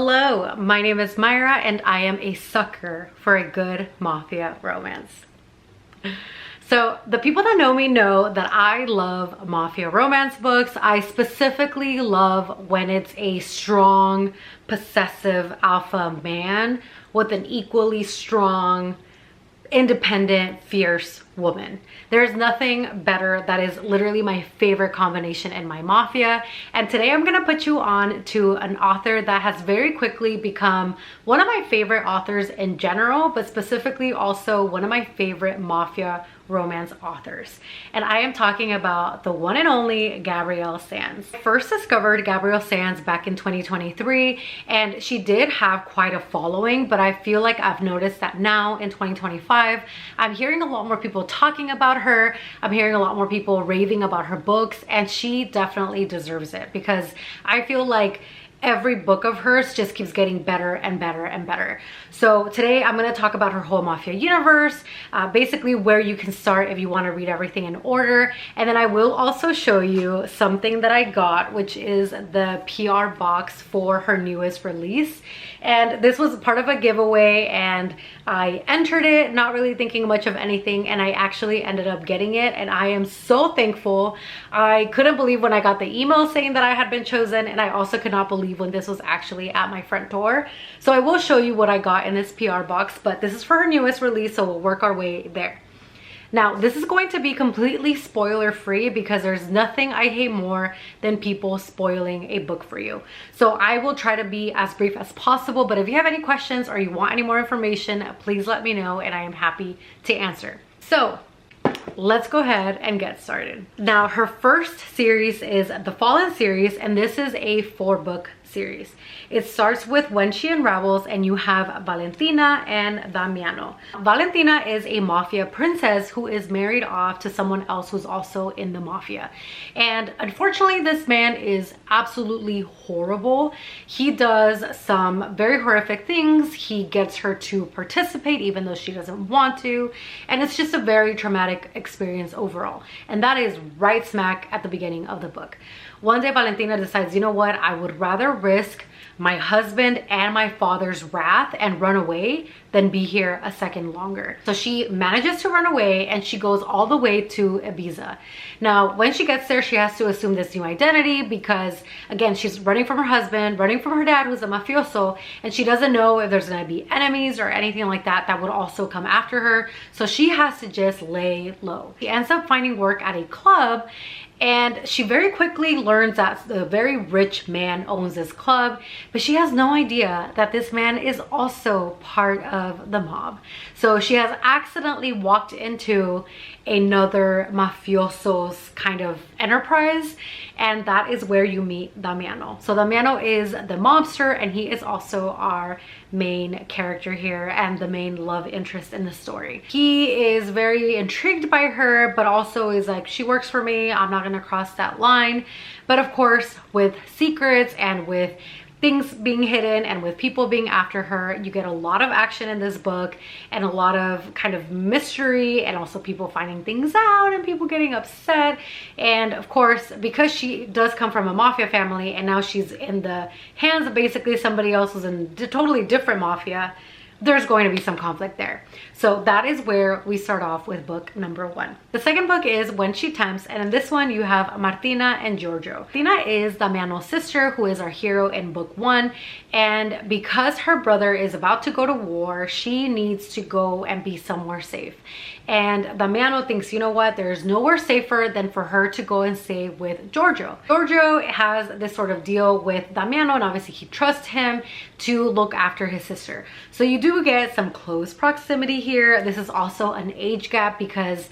Hello, my name is Myra and I am a sucker for a good mafia romance. So the people that know me know that I love mafia romance books. I specifically love when it's a strong, possessive alpha man with an equally strong, independent, fierce woman. There's nothing better. That is literally my favorite combination in my mafia. And today I'm gonna put you on to an author that has very quickly become one of my favorite authors in general, but specifically also one of my favorite mafia romance authors. And I am talking about the one and only Gabrielle Sands. I first discovered Gabrielle Sands back in 2023, and she did have quite a following, but I feel like I've noticed that now in 2025, I'm hearing a lot more people talking about her. I'm hearing a lot more people raving about her books, and she definitely deserves it because I feel like every book of hers just keeps getting better and better and better. So today I'm going to talk about her whole mafia universe, basically where you can start if you want to read everything in order. And then I will also show you something that I got, which is the PR box for her newest release. And this was part of a giveaway and I entered it not really thinking much of anything, and I actually ended up getting it, and I am so thankful. I couldn't believe when I got the email saying that I had been chosen, and I also could not believe when this was actually at my front door. So I will show you what I got in this PR box, but this is for her newest release, so we'll work our way there. Now, this is going to be completely spoiler free because there's nothing I hate more than people spoiling a book for you. So I will try to be as brief as possible, but if you have any questions or you want any more information, please let me know and I am happy to answer. So let's go ahead and get started. Now, her first series is the Fallen series, and this is a 4-book series. It starts with When She Unravels, and you have Valentina and Damiano. Valentina is a mafia princess who is married off to someone else who's also in the mafia. And unfortunately, this man is absolutely horrible. He does some very horrific things. He gets her to participate even though she doesn't want to. And it's just a very traumatic experience overall. And that is right smack at the beginning of the book. One day Valentina decides, you know what, I would rather risk my husband and my father's wrath and run away than be here a second longer. So she manages to run away and she goes all the way to Ibiza. Now, when she gets there, she has to assume this new identity because, again, she's running from her husband, running from her dad, who's a mafioso, and she doesn't know if there's gonna be enemies or anything like that that would also come after her. So she has to just lay low. She ends up finding work at a club, and she very quickly learns that the very rich man owns this club, but she has no idea that this man is also part of the mob. So she has accidentally walked into another mafioso's kind of enterprise, and that is where you meet Damiano. So Damiano is the mobster, and he is also our main character here and the main love interest in the story. He is very intrigued by her, but also is like, she works for me, I'm not gonna cross that line. But of course, with secrets and with things being hidden and with people being after her, you get a lot of action in this book and a lot of kind of mystery and also people finding things out and people getting upset. And of course, because she does come from a mafia family and now she's in the hands of basically somebody else who's in a totally different mafia, there's going to be some conflict there. So that is where we start off with book number 1. The second book is When She Tempts, and in this one you have Martina and Giorgio. Martina is Damiano's sister, who is our hero in book 1, and because her brother is about to go to war, she needs to go and be somewhere safe. And Damiano thinks, you know what, there's nowhere safer than for her to go and stay with Giorgio. Giorgio has this sort of deal with Damiano, and obviously he trusts him to look after his sister. So you do get some close proximity here. This is also an age gap because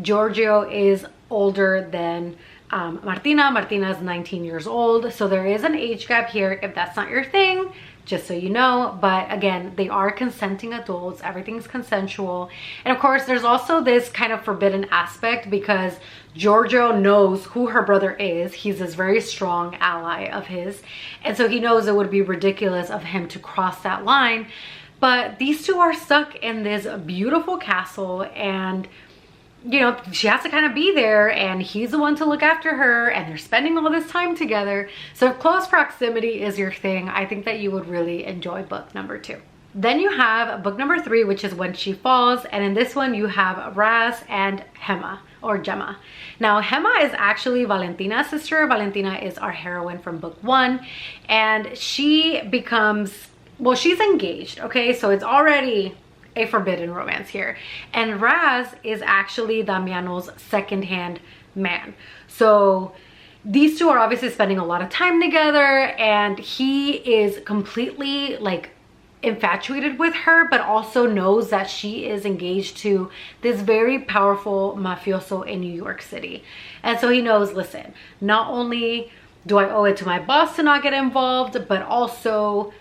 Giorgio is older than Martina. Martina is 19 years old. So there is an age gap here. If that's not your thing, just so you know. But again, they are consenting adults, everything's consensual. And of course, there's also this kind of forbidden aspect because Giorgio knows who her brother is. He's this very strong ally of his, and so he knows it would be ridiculous of him to cross that line. But these two are stuck in this beautiful castle, and you know, she has to kind of be there, and he's the one to look after her, and they're spending all this time together. So if close proximity is your thing, I think that you would really enjoy book number 2. Then you have book number 3, which is When She Falls, and in this one you have Raz and Gemma, or Gemma. Now Gemma is actually Valentina's sister. Valentina is our heroine from book 1, and she becomes, well, she's engaged, okay? So it's already a forbidden romance here. And Raz is actually Damiano's second-hand man. So these two are obviously spending a lot of time together, and he is completely like infatuated with her, but also knows that she is engaged to this very powerful mafioso in New York City. And so he knows, listen, not only do I owe it to my boss to not get involved, but also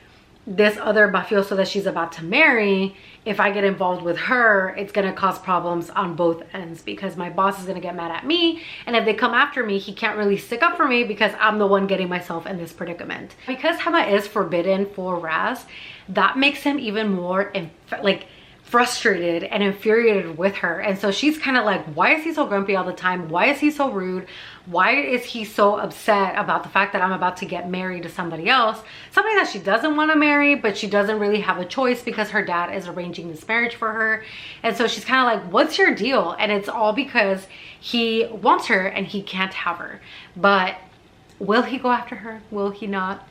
this other mafioso that she's about to marry, if I get involved with her, it's gonna cause problems on both ends, because my boss is gonna get mad at me, and if they come after me, he can't really stick up for me because I'm the one getting myself in this predicament. Because Gemma is forbidden for Raz, that makes him even more like frustrated and infuriated with her. And so she's kind of like, why is he so grumpy all the time? Why is he so rude? Why is he so upset about the fact that I'm about to get married to somebody else? Somebody that she doesn't want to marry, but she doesn't really have a choice because her dad is arranging this marriage for her. And so she's kind of like, what's your deal? And it's all because he wants her and he can't have her. But will he go after her? Will he not?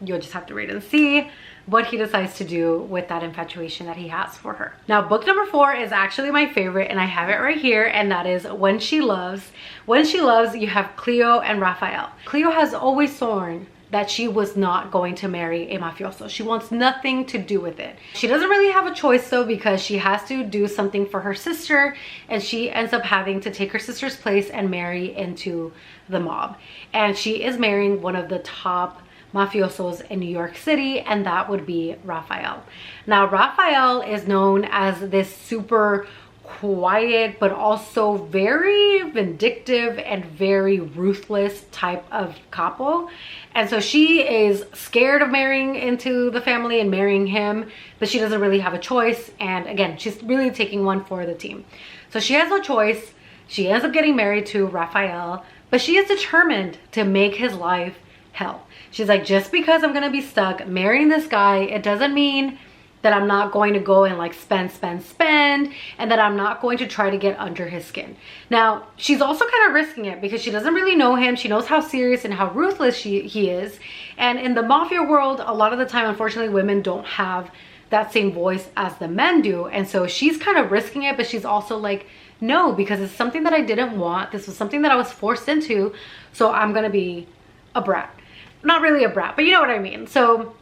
You'll just have to wait and see what he decides to do with that infatuation that he has for her. Now, book number 4 is actually my favorite, and I have it right here, and that is When She Loves. When She Loves, you have Cleo and Raphael. Cleo has always sworn that she was not going to marry a mafioso. She wants nothing to do with it. She doesn't really have a choice though, because she has to do something for her sister, and she ends up having to take her sister's place and marry into the mob. And she is marrying one of the top mafiosos in New York City, and that would be Raphael. Now, Raphael is known as this super quiet, but also very vindictive and very ruthless type of capo. And so she is scared of marrying into the family and marrying him, but she doesn't really have a choice. And again, she's really taking one for the team. So she has no choice. She ends up getting married to Raphael, but she is determined to make his life hell. She's like, just because I'm gonna be stuck marrying this guy, it doesn't mean that I'm not going to go and like spend, and that I'm not going to try to get under his skin. Now, she's also kind of risking it because she doesn't really know him. She knows how serious and how ruthless he is. And in the mafia world, a lot of the time, unfortunately, women don't have that same voice as the men do. And so she's kind of risking it, but she's also like, no, because it's something that I didn't want. This was something that I was forced into. So I'm gonna be a brat. Not really a brat, but you know what I mean. So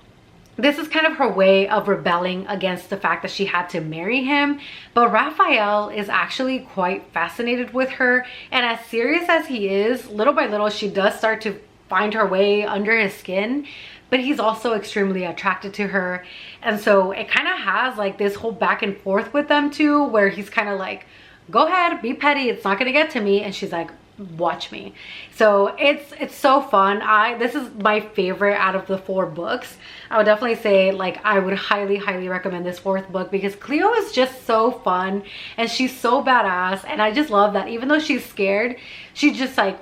this is kind of her way of rebelling against the fact that she had to marry him. But Raphael is actually quite fascinated with her, and as serious as he is, little by little she does start to find her way under his skin, but he's also extremely attracted to her. And so it kind of has like this whole back and forth with them too, where he's kind of like, go ahead, be petty, it's not gonna get to me, and she's like, watch me. So it's so fun. This is my favorite out of the 4 books. I would definitely say, like, I would highly recommend this 4th book because Cleo is just so fun and she's so badass, and I just love that even though she's scared, she's just like,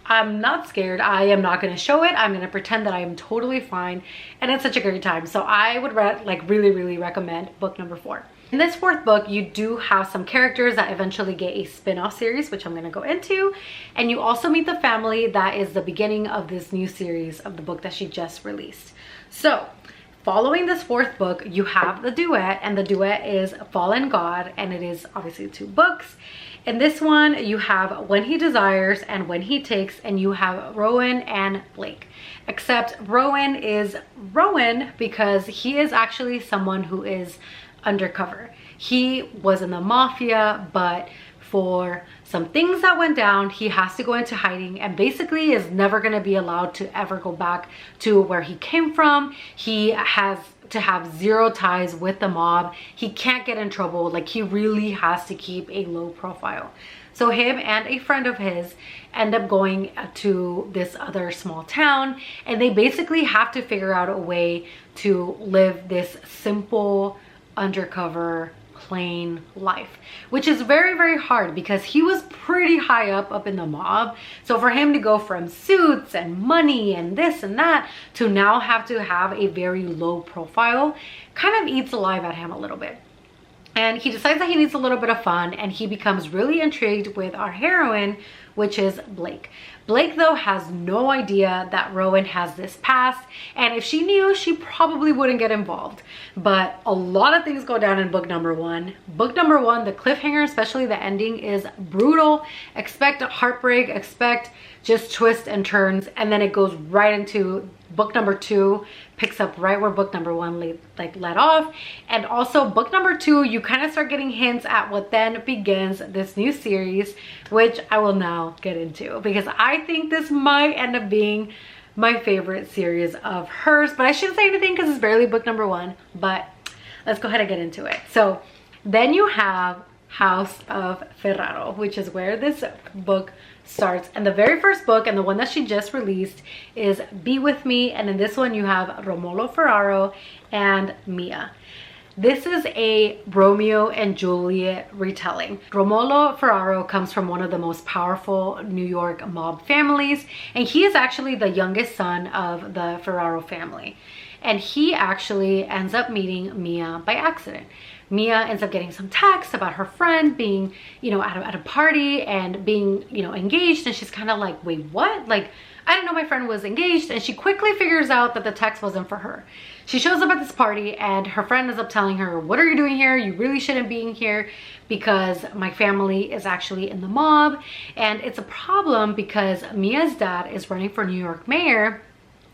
I'm not scared. I am not going to show it. I'm going to pretend that I am totally fine, and it's such a great time. So I would really recommend book number 4. In this 4th book, you do have some characters that eventually get a spin-off series, which I'm going to go into. And you also meet the family that is the beginning of this new series of the book that she just released. So following this 4th book, you have the duet, and the duet is Fallen God, and it is obviously 2 books. In this one, you have When He Desires and When He Takes, and you have Rowan and Blake. Except Rowan is Rowan because he is actually someone who is undercover. He was in the mafia, but for some things that went down, he has to go into hiding and basically is never going to be allowed to ever go back to where he came from. He has to have 0 ties with the mob. He can't get in trouble. Like, he really has to keep a low profile. So him and a friend of his end up going to this other small town, and they basically have to figure out a way to live this simple undercover plain life, which is very, very hard because he was pretty high up in the mob. So for him to go from suits and money and this and that to now have to have a very low profile kind of eats alive at him a little bit. And he decides that he needs a little bit of fun, and he becomes really intrigued with our heroine, which is Blake. Blake, though, has no idea that Rowan has this past, and if she knew, she probably wouldn't get involved. But a lot of things go down in book number one. Book number one, the cliffhanger, especially the ending, is brutal. Expect heartbreak, expect just twists and turns, and then it goes right into book number two, picks up right where book number one let off. And also book number two, you kind of start getting hints at what then begins this new series, which I will now get into because I think this might end up being my favorite series of hers. But I shouldn't say anything because it's barely book number one, but let's go ahead and get into it. So then you have House of Ferraro, which is where this book starts. And the very first book, and the one that she just released, is Be With Me. And in this one you have Romolo Ferraro and Mia. This is a Romeo and Juliet retelling. Romolo Ferraro comes from one of the most powerful New York mob families, and he is actually the youngest son of the Ferraro family. And he actually ends up meeting Mia by accident. Mia ends up getting some text about her friend being, you know, at a party and being, you know, engaged. And she's kind of like, wait, what? Like, I didn't know my friend was engaged. And she quickly figures out that the text wasn't for her. She shows up at this party and her friend ends up telling her, what are you doing here? You really shouldn't be here because my family is actually in the mob. And it's a problem because Mia's dad is running for New York mayor,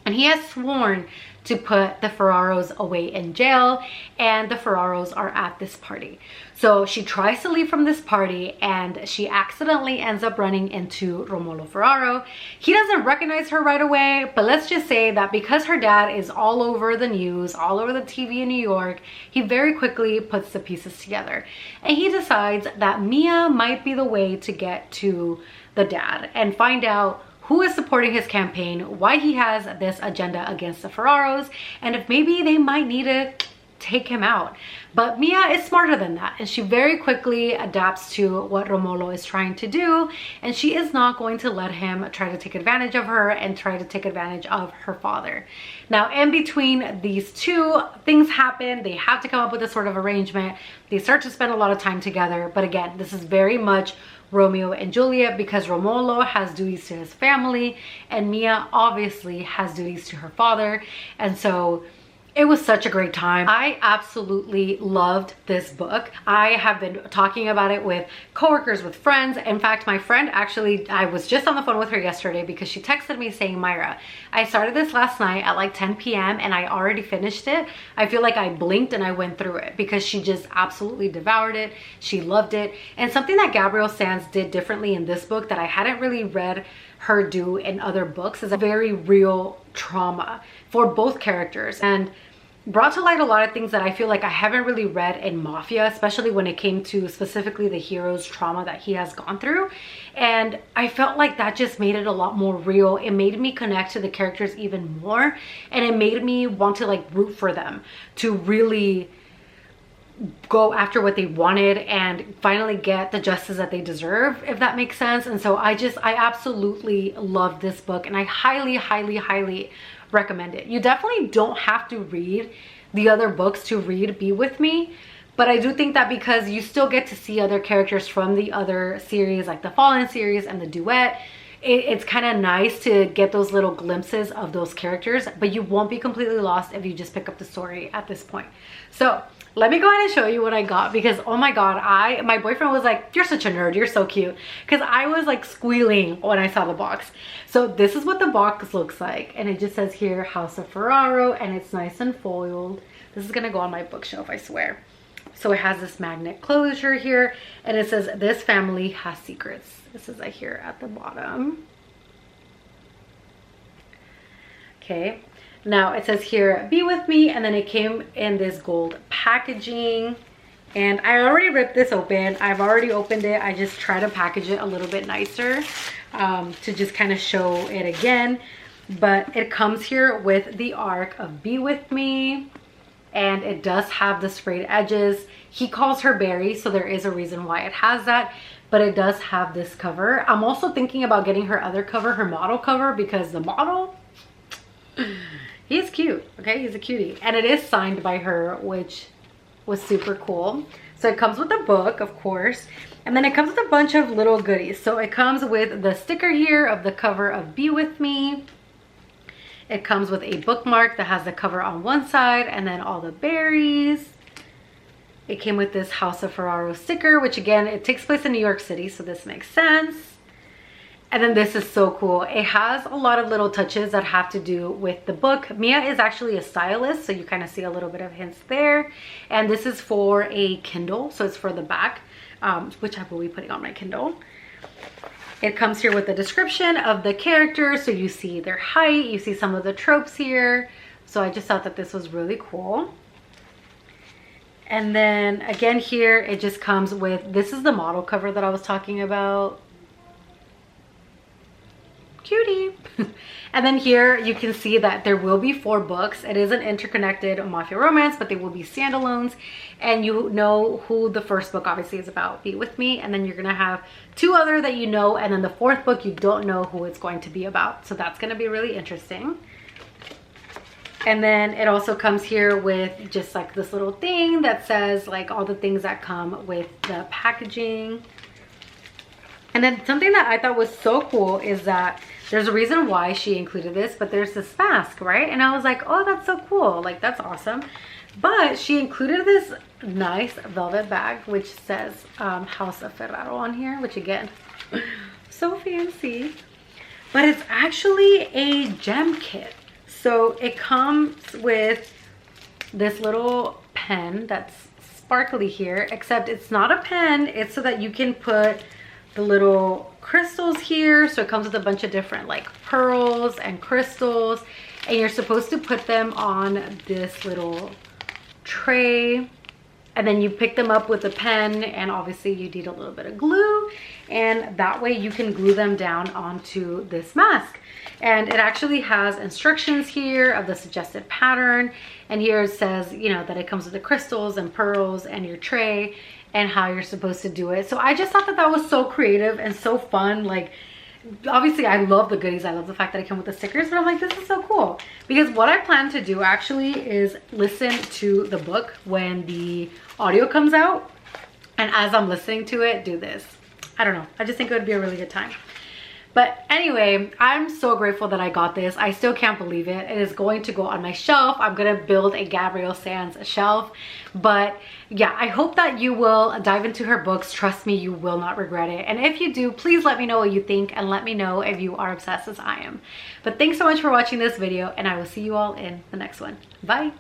and he has sworn to put the Ferraros away in jail, and the Ferraros are at this party. So she tries to leave from this party and she accidentally ends up running into Romolo Ferraro. He doesn't recognize her right away, but let's just say that because her dad is all over the news, all over the TV in New York, he very quickly puts the pieces together. And he decides that Mia might be the way to get to the dad and find out who is supporting his campaign, why he has this agenda against the Ferraros, and if maybe they might need to take him out. But Mia is smarter than that, and she very quickly adapts to what Romolo is trying to do, and she is not going to let him try to take advantage of her and try to take advantage of her father. Now, in between these two, things happen. They have to come up with a sort of arrangement. They start to spend a lot of time together, but again, this is very much Romeo and Juliet because Romolo has duties to his family and Mia obviously has duties to her father. And so it was such a great time. I absolutely loved this book. I have been talking about it with coworkers, with friends. In fact, my friend actually, I was just on the phone with her yesterday because she texted me saying, Myra, I started this last night at like 10 p.m. and I already finished it. I feel like I blinked and I went through it because she just absolutely devoured it. She loved it. And something that Gabrielle Sands did differently in this book that I hadn't really read her do in other books is a very real trauma for both characters, and brought to light a lot of things that I feel like I haven't really read in Mafia, especially when it came to specifically the hero's trauma that he has gone through. And I felt like that just made it a lot more real. It made me connect to the characters even more, and it made me want to like root for them to really go after what they wanted and finally get the justice that they deserve, if that makes sense. And so I absolutely love this book, and I highly recommend it. You definitely don't have to read the other books to read Be With Me, but I do think that because you still get to see other characters from the other series, like the Fallen series and the Duet, it's kind of nice to get those little glimpses of those characters, but you won't be completely lost if you just pick up the story at this point. So let me go ahead and show you what I got, because oh my god, my boyfriend was like, you're such a nerd, you're so cute, because I was like squealing when I saw the box. So this is what the box looks like, and it just says here House of Ferraro, and it's nice and foiled. This is gonna go on my bookshelf, I swear. So it has this magnet closure here, and it says this family has secrets. This is right here at the bottom. Okay, now it says here Be With Me, and then it came in this gold packaging, and I already ripped this open. I've already opened it. I just try to package it a little bit nicer to just kind of show it again. But it comes here with the arc of Be With Me, and it does have the sprayed edges. He calls her Berry, so there is a reason why it has that, but it does have this cover. I'm also thinking about getting her other cover, her model cover, because the model, he's cute, okay? He's a cutie. And it is signed by her, which was super cool. So it comes with a book, of course, and then it comes with a bunch of little goodies. So it comes with the sticker here of the cover of Be With Me. It comes with a bookmark that has the cover on one side and then all the berries. It came with this House of Ferraro sticker, which again, it takes place in New York City, so this makes sense. And then this is so cool. It has a lot of little touches that have to do with the book. Mia is actually a stylist, so you kind of see a little bit of hints there. And this is for a Kindle, so it's for the back, which I will be putting on my Kindle. It comes here with a description of the characters, so you see their height, you see some of the tropes here. So I just thought that this was really cool. And then again here, it just comes with, this is the model cover that I was talking about. Cutie. And then here you can see that there will be 4 books. It is an interconnected Mafia romance, but they will be standalones, and you know who the first book obviously is about, Be With Me, and then you're gonna have 2 other that you know, and then the 4th book you don't know who it's going to be about, so that's gonna be really interesting. And then it also comes here with just like this little thing that says like all the things that come with the packaging. And then something that I thought was so cool is that there's a reason why she included this, but there's this mask, right? And I was like, oh, that's so cool. Like, that's awesome. But she included this nice velvet bag, which says House of Ferraro on here, which again, so fancy. But it's actually a gem kit. So it comes with this little pen that's sparkly here, except it's not a pen. It's so that you can put the little crystals here. So it comes with a bunch of different like pearls and crystals, and you're supposed to put them on this little tray, and then you pick them up with a pen, and obviously you need a little bit of glue, and that way you can glue them down onto this mask. And it actually has instructions here of the suggested pattern, and here it says, you know, that it comes with the crystals and pearls and your tray and how you're supposed to do it. So I just thought that that was so creative and so fun. Like, obviously I love the goodies, I love the fact that it came with the stickers, but I'm like, this is so cool. Because what I plan to do actually is listen to the book when the audio comes out, and as I'm listening to it, do this. I don't know, I just think it would be a really good time. But anyway, I'm so grateful that I got this. I still can't believe it. It is going to go on my shelf. I'm gonna build a Gabrielle Sands shelf. But yeah, I hope that you will dive into her books. Trust me, you will not regret it. And if you do, please let me know what you think, and let me know if you are obsessed as I am. But thanks so much for watching this video, and I will see you all in the next one. Bye.